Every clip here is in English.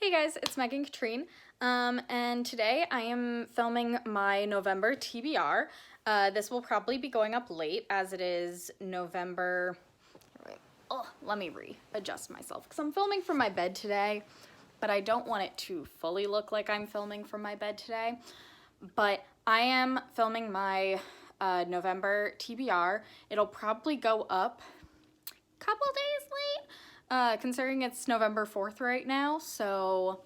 Hey guys, it's Megan Katrine, and today I am filming my November TBR. This will probably be going up late as it is November. Oh, let me readjust myself because I'm filming from my bed today, but I don't want it to fully look like I'm filming from my bed today. But I am filming my November TBR. It'll probably go up a couple days late, considering it's November 4th right now, so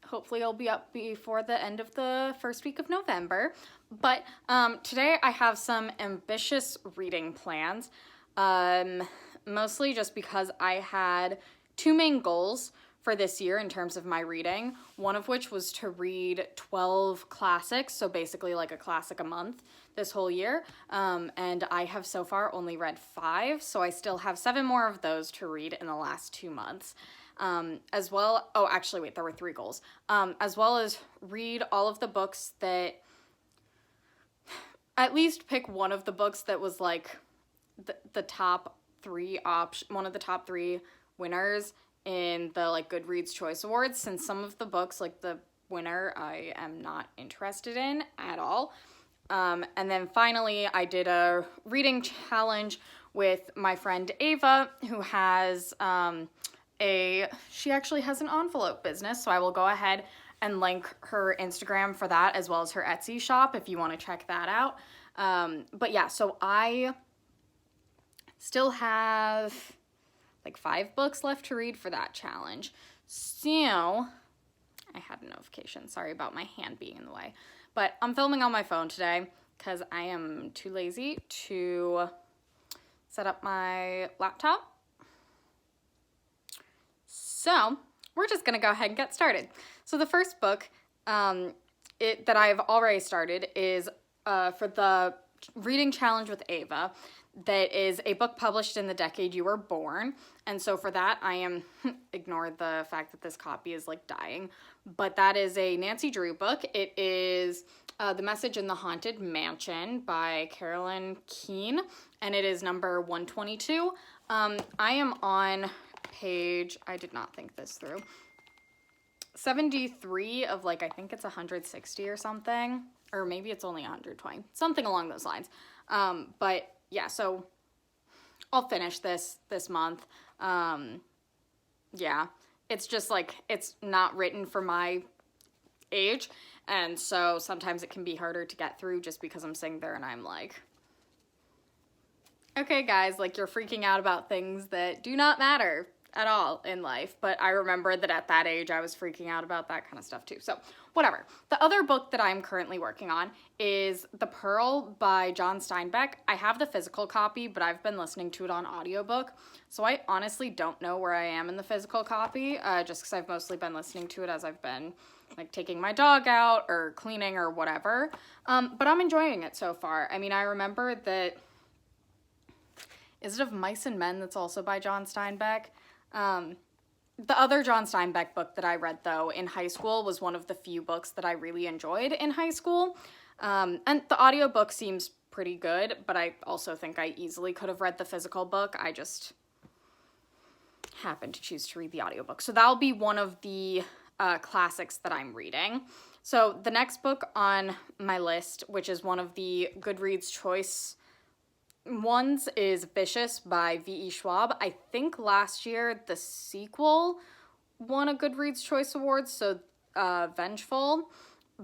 hopefully it'll be up before the end of the first week of November. But today I have some ambitious reading plans, mostly just because I had two main goals for this year in terms of my reading, one of which was to read 12 classics, so basically like a classic a month this whole year, and I have so far only read 5, so I still have 7 more of those to read in the last 2 months. As well, oh, actually, wait, there were 3 goals. As well as read all of the books that, at least pick one of the books that was like the top 3 one of the top 3 winners in the like Goodreads Choice Awards, since some of the books, like the winner, I am not interested in at all. And then finally, I did a reading challenge with my friend Ava, who has she actually has an envelope business, so I will go ahead and link her Instagram for that, as well as her Etsy shop if you want to check that out. But yeah, so I still have like 5 books left to read for that challenge. So I had a notification. Sorry about my hand being in the way. But I'm filming on my phone today because I am too lazy to set up my laptop. So we're just going to go ahead and get started. So the first book that I've already started is for the reading challenge with Ava. That is a book published in the decade you were born. And so for that, I am, ignore the fact that this copy is like dying, but that is a Nancy Drew book. It is The Message in the Haunted Mansion by Carolyn Keene, and it is number 122. I am on page, I did not think this through, 73 of like, I think it's 160 or something, or maybe it's only 120, something along those lines. But yeah, so I'll finish this month. Yeah, it's just like, it's not written for my age, and so sometimes it can be harder to get through just because I'm sitting there and I'm like, okay guys, like you're freaking out about things that do not matter at all in life. But I remember that at that age I was freaking out about that kind of stuff too. So whatever. The other book that I'm currently working on is The Pearl by John Steinbeck. I have the physical copy, but I've been listening to it on audiobook. So I honestly don't know where I am in the physical copy, just because I've mostly been listening to it as I've been like taking my dog out or cleaning or whatever. But I'm enjoying it so far. I mean, I remember that, is it Of Mice and Men that's also by John Steinbeck? The other John Steinbeck book that I read, though, in high school was one of the few books that I really enjoyed in high school. And the audiobook seems pretty good, but I also think I easily could have read the physical book. I just happened to choose to read the audiobook. So that'll be one of the classics that I'm reading. So the next book on my list, which is one of the Goodreads Choice ones, is Vicious by V.E. Schwab. I think last year the sequel won a Goodreads Choice Award, so Vengeful,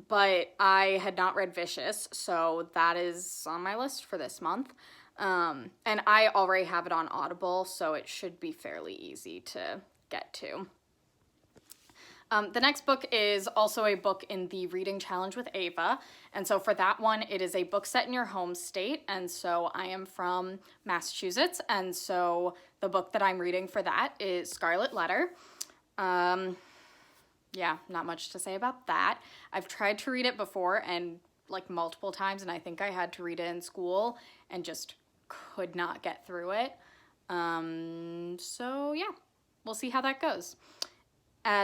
but I had not read Vicious, so that is on my list for this month. And I already have it on Audible, so it should be fairly easy to get to. The next book is also a book in the reading challenge with Ava, and so for that one, it is a book set in your home state, and so I am from Massachusetts, and so the book that I'm reading for that is Scarlet Letter. Yeah, not much to say about that. I've tried to read it before, and like multiple times, and I think I had to read it in school, and just could not get through it. So yeah, we'll see how that goes.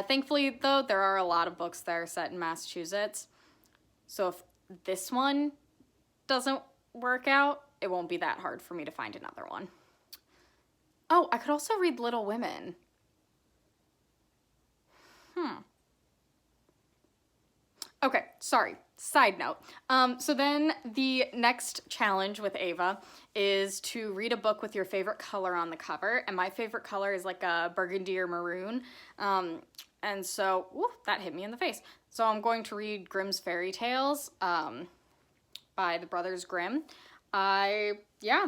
Thankfully, though, there are a lot of books that are set in Massachusetts, so if this one doesn't work out, it won't be that hard for me to find another one. Oh, I could also read Little Women. sorry, side note. So then the next challenge with Ava is to read a book with your favorite color on the cover, and my favorite color is like a burgundy or maroon. And so, that hit me in the face. So I'm going to read Grimm's Fairy Tales by the Brothers Grimm. Yeah,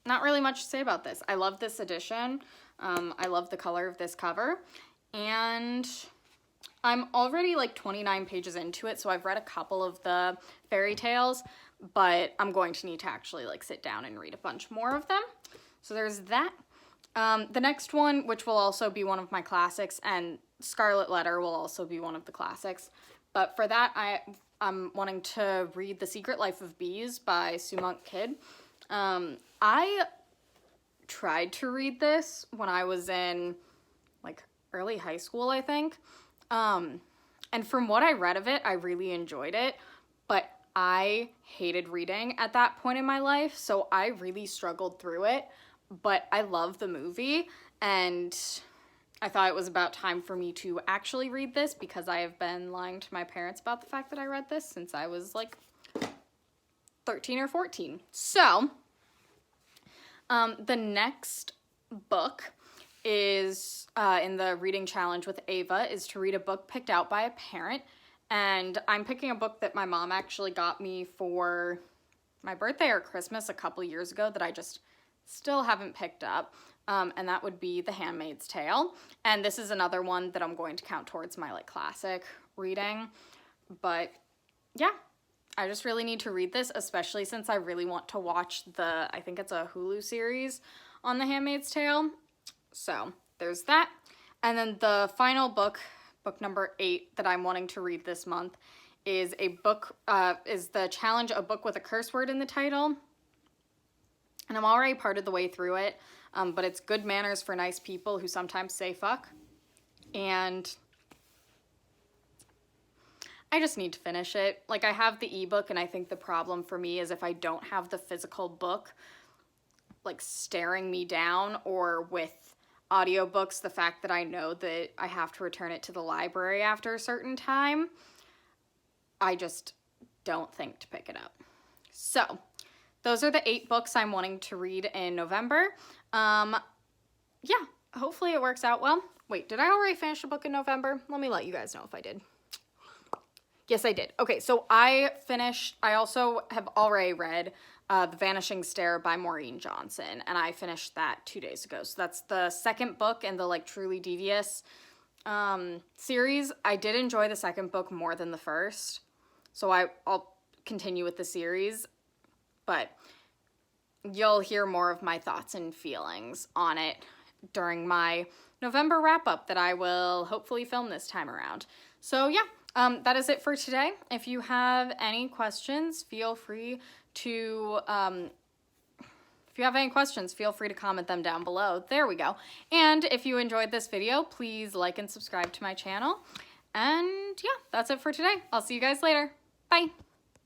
not really much to say about this. I love this edition. I love the color of this cover. And I'm already like 29 pages into it, so I've read a couple of the fairy tales, but I'm going to need to actually like sit down and read a bunch more of them. So there's that. The next one, which will also be one of my classics, and Scarlet Letter will also be one of the classics. But for that, I'm wanting to read The Secret Life of Bees by Sue Monk Kidd. I tried to read this when I was in like early high school, I think. And from what I read of it, I really enjoyed it, but I hated reading at that point in my life, so I really struggled through it. But I love the movie, and I thought it was about time for me to actually read this because I have been lying to my parents about the fact that I read this since I was like 13 or 14. So, the next book is in the reading challenge with Ava is to read a book picked out by a parent, and I'm picking a book that my mom actually got me for my birthday or Christmas a couple years ago that I just still haven't picked up, and that would be The Handmaid's Tale. And this is another one that I'm going to count towards my like classic reading, but yeah, I just really need to read this, especially since I really want to watch I think it's a Hulu series on The Handmaid's Tale. So there's that. And then the final book, book number 8 that I'm wanting to read this month is is the challenge, A Book with a Curse Word in the Title. And I'm already part of the way through it, but it's Good Manners for Nice People Who Sometimes Say Fuck. And I just need to finish it. Like, I have the ebook, and I think the problem for me is if I don't have the physical book, like, staring me down, or with audiobooks, the fact that I know that I have to return it to the library after a certain time, I just don't think to pick it up. So those are the 8 books I'm wanting to read in November. Yeah, hopefully it works out well. Wait, did I already finish a book in November? Let me let you guys know if I did. Yes, I did. Okay, so I also have already read The Vanishing Stair by Maureen Johnson, and I finished that 2 days ago. So that's the second book in the like Truly Devious series. I did enjoy the second book more than the first, so I'll continue with the series, but you'll hear more of my thoughts and feelings on it during my November wrap-up that I will hopefully film this time around. So yeah, that is it for today. If you have any questions, feel free to comment them down below. There we go. And if you enjoyed this video, please like and subscribe to my channel. And yeah, that's it for today. I'll see you guys later. Bye.